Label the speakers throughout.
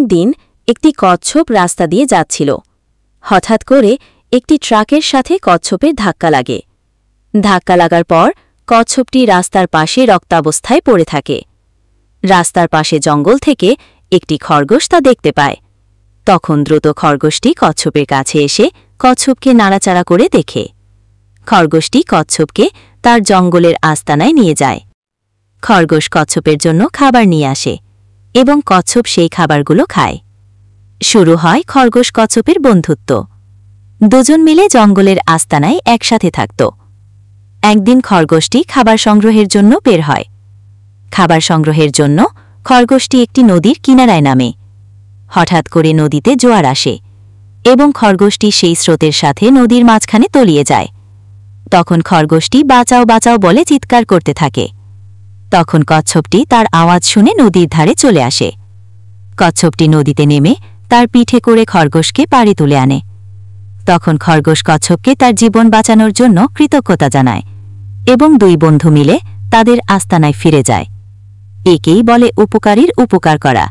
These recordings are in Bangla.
Speaker 1: একদিন একটি কচ্ছপ রাস্তা দিয়ে যাচ্ছিল। হঠাৎ করে একটি ট্রাকের সাথে কচ্ছপের ধাক্কা লাগে। ধাক্কা লাগার পর কচ্ছপটি রাস্তার পাশে রক্তাবস্থায় পড়ে থাকে। রাস্তার পাশে জঙ্গল থেকে একটি খরগোশ তা দেখতে পায়। তখন দ্রুত খরগোশটি কচ্ছপের কাছে এসে কচ্ছপকে নাড়াচাড়া করে দেখে। খরগোশটি কচ্ছপকে তার জঙ্গলের আস্তানায় নিয়ে যায়। খরগোশ কচ্ছপের জন্য খাবার নিয়ে আসে এবং কচ্ছপ সেই খাবারগুলো খায়। শুরু হয় খরগোশ কচ্ছপের বন্ধুত্ব। দুজন মিলে জঙ্গলের আস্তানায় একসাথে থাকত। একদিন খরগোশটি খাবার সংগ্রহের জন্য বের হয়। খাবার সংগ্রহের জন্য খরগোশটি একটি নদীর কিনারায় নামে। হঠাৎ করে নদীতে জোয়ার আসে এবং খরগোশটি সেই স্রোতের সাথে নদীর মাঝখানে তলিয়ে যায়। তখন খরগোশটি বাঁচাও বাঁচাও বলে চিৎকার করতে থাকে। তখন কচ্ছপটি তার আওয়াজ শুনে নদীর ধারে চলে আসে। কচ্ছপটি নদীতে নেমে তার পিঠে করে খরগোশকে পাড়ে তুলে আনে। তখন খরগোশ কচ্ছপকে তার জীবন বাঁচানোর জন্য কৃতজ্ঞতা জানায় এবং দুই বন্ধু মিলে তাদের আস্তানায় ফিরে যায়। একেই বলে উপকারীর উপকার করা।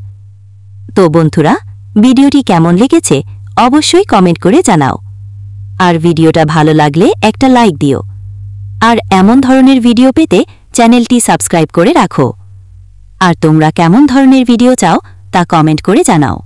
Speaker 1: তো বন্ধুরা, ভিডিওটি কেমন লেগেছে অবশ্যই কমেন্ট করে জানাও। আর ভিডিওটা ভালো লাগলে একটা লাইক দিও। আর এমন ধরনের ভিডিও পেতে চ্যানেলটি সাবস্ক্রাইব করে রাখো। আর তোমরা কেমন ধরনের ভিডিও চাও তা কমেন্ট করে জানাও।